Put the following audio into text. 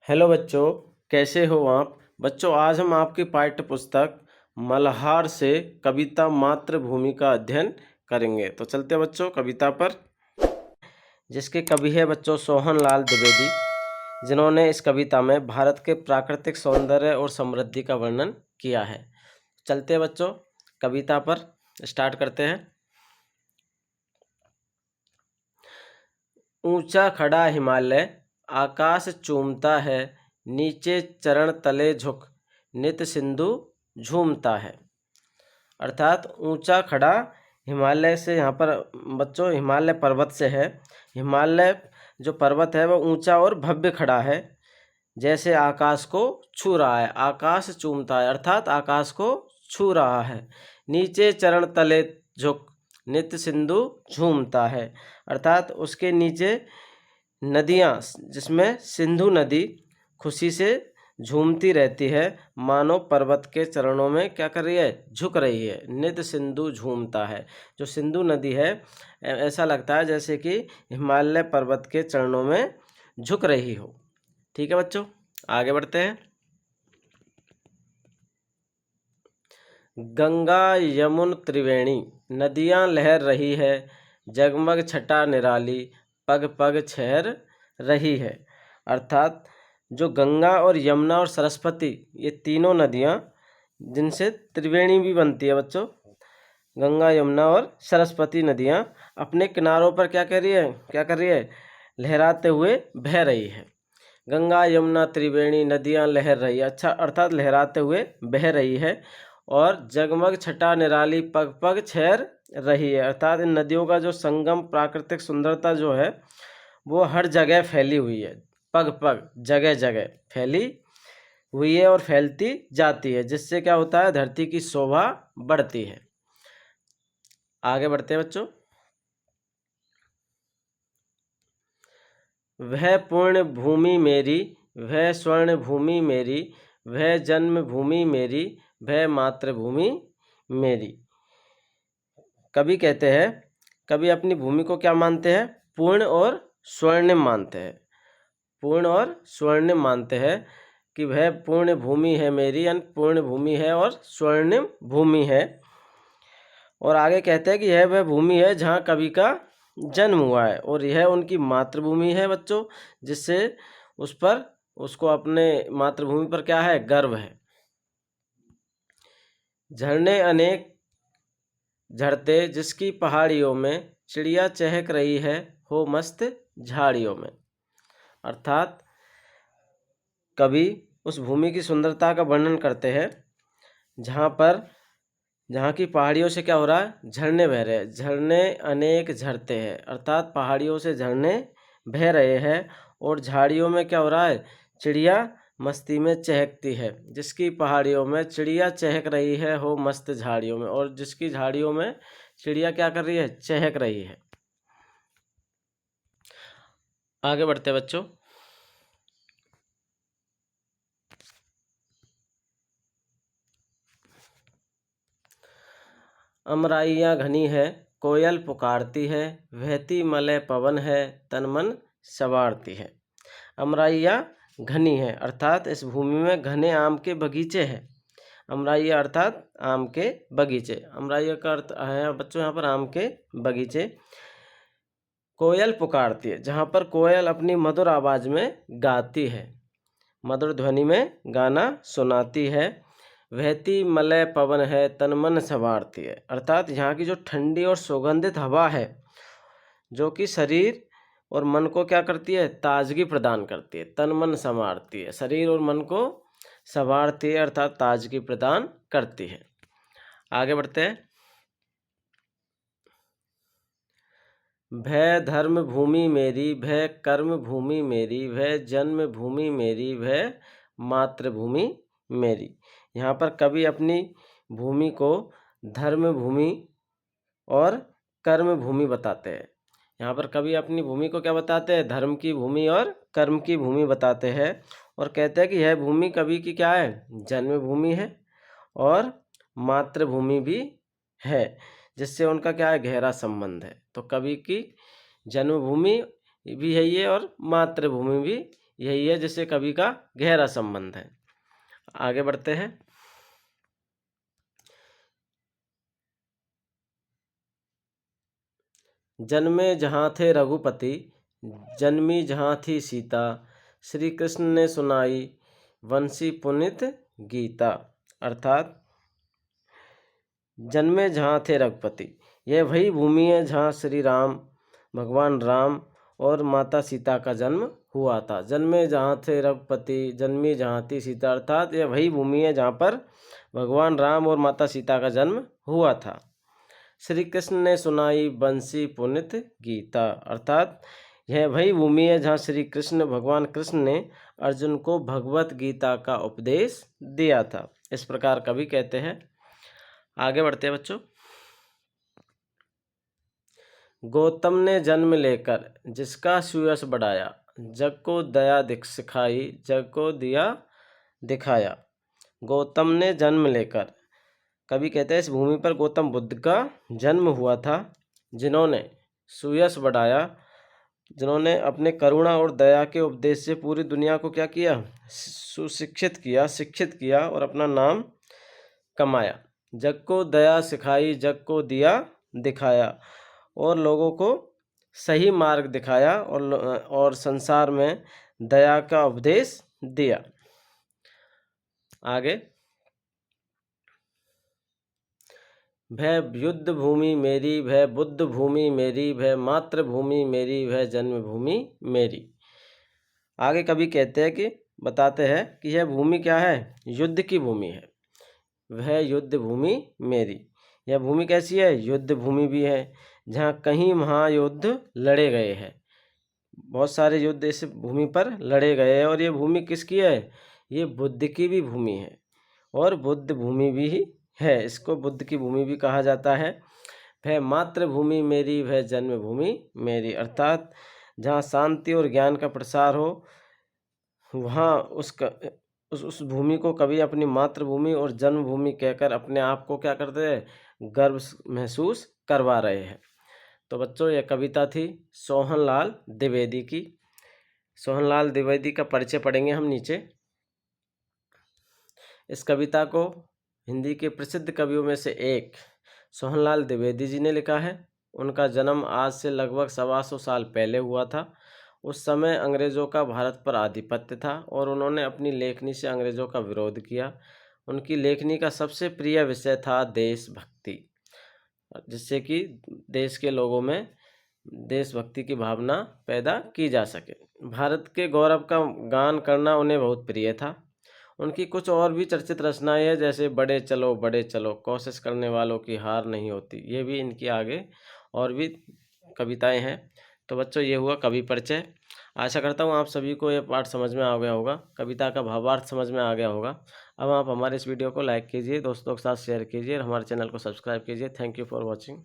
Hello बच्चों, कैसे हो आप? बच्चों, आज हम आपकी पाठ्य पुस्तक मल्हार से कविता मातृभूमि का अध्ययन करेंगे। तो चलते हैं बच्चों कविता पर, जिसके कवि है बच्चों सोहनलाल द्विवेदी, जिन्होंने इस कविता में भारत के प्राकृतिक सौंदर्य और समृद्धि का वर्णन किया है। चलते हैं बच्चों कविता पर, स्टार्ट करते हैं। ऊंचा खड़ा हिमालय आकाश चूमता है, नीचे चरण तले झुक नित सिंधु झूमता है। अर्थात ऊंचा खड़ा हिमालय से, यहाँ पर बच्चों हिमालय पर्वत से है। हिमालय जो पर्वत है वह ऊंचा और भव्य खड़ा है, जैसे आकाश को छू रहा है। आकाश चूमता है अर्थात आकाश को छू रहा है। नीचे चरण तले झुक नित्य सिंधु झूमता है, अर्थात उसके नीचे नदियाँ, जिसमें सिंधु नदी खुशी से झूमती रहती है, मानो पर्वत के चरणों में क्या कर रही है, झुक रही है। नित्य सिंधु झूमता है, जो सिंधु नदी है ऐसा लगता है जैसे कि हिमालय पर्वत के चरणों में झुक रही हो। ठीक है बच्चों, आगे बढ़ते हैं। गंगा यमुन त्रिवेणी नदियाँ लहर रही है, जगमग छटा निराली पग पग छहर रही है। अर्थात जो गंगा और यमुना और सरस्वती, ये तीनों नदियाँ जिनसे त्रिवेणी भी बनती है बच्चों, गंगा यमुना और सरस्वती नदियाँ अपने किनारों पर क्या कर रही है, लहराते हुए बह रही है। गंगा यमुना त्रिवेणी नदियाँ लहर रही है, अच्छा अर्थात लहराते हुए बह रही है। और जगमग छटा निराली पग पग छहर रही है, अर्थात इन नदियों का जो संगम प्राकृतिक सुंदरता जो है वो हर जगह फैली हुई है, पग पग जगह जगह फैली हुई है और फैलती जाती है, जिससे क्या होता है, धरती की शोभा बढ़ती है। आगे बढ़ते हैं बच्चों। वह पुण्य भूमि मेरी, वह स्वर्ण भूमि मेरी, वह जन्म भूमि मेरी, वह मातृभूमि मेरी। कवि कहते हैं, कवि अपनी भूमि को क्या मानते हैं, पूर्ण और स्वर्णिम मानते हैं। पूर्ण और स्वर्णिम मानते हैं कि वह पूर्ण भूमि है मेरी, यानी पूर्ण भूमि है और स्वर्णिम भूमि है। और आगे कहते हैं कि यह वह भूमि है जहाँ कवि का जन्म हुआ है, और यह उनकी मातृभूमि है बच्चों, जिससे उस पर उसको अपने मातृभूमि पर क्या है, गर्व है। झरने अनेक झरते जिसकी पहाड़ियों में, चिड़िया चहक रही है हो मस्त झाड़ियों में। अर्थात कवि उस भूमि की सुंदरता का वर्णन करते हैं जहाँ की पहाड़ियों से क्या हो रहा है, झरने बह रहे हैं। झरने अनेक झरते हैं, अर्थात पहाड़ियों से झरने बह रहे हैं, और झाड़ियों में क्या हो रहा है, चिड़िया मस्ती में चहकती है। जिसकी पहाड़ियों में चिड़िया चहक रही है हो मस्त झाड़ियों में, और जिसकी झाड़ियों में चिड़िया क्या कर रही है, चहक रही है। आगे बढ़ते बच्चों। अमराइयाँ घनी है कोयल पुकारती है, बहती मलय पवन है तन मन संवारती है। अमराइयाँ घनी है, अर्थात इस भूमि में घने आम के बगीचे हैं। अमराइयाँ अर्थात आम के बगीचे। अमराइयाँ का अर्थ है बच्चों यहाँ पर आम के बगीचे। कोयल पुकारती है, जहाँ पर कोयल अपनी मधुर आवाज़ में गाती है, मधुर ध्वनि में गाना सुनाती है। बहती मलय पवन है तन मन संवारती है, अर्थात यहाँ की जो ठंडी और सुगंधित हवा है, जो कि शरीर और मन को क्या करती है, ताजगी प्रदान करती है। तन मन संवारती है, शरीर और मन को संवारती है, अर्थात ताजगी प्रदान करती है। आगे बढ़ते हैं। भय धर्म भूमि मेरी, भय कर्म भूमि मेरी, भय जन्म भूमि मेरी, भय मातृभूमि मेरी। यहाँ पर कवि अपनी भूमि को धर्म भूमि और कर्म भूमि बताते हैं। यहाँ पर कवि अपनी भूमि को क्या बताते हैं, धर्म की भूमि और कर्म की भूमि बताते हैं, और कहते हैं कि यह भूमि कवि की क्या है, जन्म भूमि है और मातृभूमि भी है, जिससे उनका क्या है, गहरा संबंध है। तो कवि की जन्मभूमि भी है ये और मातृभूमि भी यही है जिससे कवि का गहरा संबंध है। आगे बढ़ते हैं। जन्मे जहाँ थे रघुपति, जन्मी जहाँ थी सीता, श्री कृष्ण ने सुनाई वंशी पुनित गीता। अर्थात जन्मे जहाँ थे रघुपति, यह वही भूमि है जहाँ श्री राम, भगवान राम और माता सीता का जन्म हुआ था। जन्मे जहाँ थे रघुपति, जन्मी जहाँ थी सीता, अर्थात यह वही भूमि है जहाँ पर भगवान राम और माता सीता का जन्म हुआ था। श्री कृष्ण ने सुनाई बंसी पुनित गीता, अर्थात यह वही भूमि है जहाँ श्री कृष्ण, भगवान कृष्ण ने अर्जुन को भगवत गीता का उपदेश दिया था। इस प्रकार कवि कहते हैं। आगे बढ़ते हैं बच्चों। गौतम ने जन्म लेकर जिसका सुयश बढ़ाया, जग को दया सिखाई, जग को दिया दिखाया। गौतम ने जन्म लेकर, कवि कहते हैं इस भूमि पर गौतम बुद्ध का जन्म हुआ था, जिन्होंने सुयश बढ़ाया, जिन्होंने अपने करुणा और दया के उपदेश से पूरी दुनिया को क्या किया, सुशिक्षित किया, शिक्षित किया और अपना नाम कमाया। जग को दया सिखाई, जग को दिया दिखाया, और लोगों को सही मार्ग दिखाया और संसार में दया का उपदेश दिया। आगे, भय युद्ध भूमि मेरी, भय बुद्ध भूमि मेरी, भय मातृभूमि मेरी, भय जन्मभूमि मेरी। आगे कवि कहते हैं कि बताते हैं कि यह भूमि क्या है, युद्ध की भूमि है। वह युद्ध भूमि मेरी, यह भूमि कैसी है, युद्ध भूमि भी है, जहाँ कहीं महायुद्ध लड़े गए हैं। बहुत सारे युद्ध इस भूमि पर लड़े गए हैं। और ये भूमि किसकी है, ये बुद्ध की भी भूमि है और बुद्ध भूमि भी है, इसको बुद्ध की भूमि भी कहा जाता है। वह मातृभूमि मेरी, वह जन्मभूमि मेरी, अर्थात जहाँ शांति और ज्ञान का प्रसार हो, वहाँ उस भूमि को कभी अपनी मातृभूमि और जन्मभूमि कहकर अपने आप को क्या करते हैं, गर्व महसूस करवा रहे हैं। तो बच्चों, यह कविता थी सोहनलाल द्विवेदी की। सोहनलाल द्विवेदी का परिचय पढ़ेंगे हम नीचे। इस कविता को हिंदी के प्रसिद्ध कवियों में से एक सोहनलाल द्विवेदी जी ने लिखा है। उनका जन्म आज से लगभग 125 साल पहले हुआ था। उस समय अंग्रेज़ों का भारत पर आधिपत्य था और उन्होंने अपनी लेखनी से अंग्रेज़ों का विरोध किया। उनकी लेखनी का सबसे प्रिय विषय था देशभक्ति, जिससे कि देश के लोगों में देशभक्ति की भावना पैदा की जा सके। भारत के गौरव का गान करना उन्हें बहुत प्रिय था। उनकी कुछ और भी चर्चित रचनाएं हैं, जैसे बड़े चलो, कोशिश करने वालों की हार नहीं होती। ये भी इनकी आगे और भी कविताएं हैं। तो बच्चों, ये हुआ कवि परिचय। आशा करता हूँ आप सभी को ये पाठ समझ में आ गया होगा, कविता का भावार्थ समझ में आ गया होगा। अब आप हमारे इस वीडियो को लाइक कीजिए, दोस्तों के साथ शेयर कीजिए और हमारे चैनल को सब्सक्राइब कीजिए। Thank you for watching.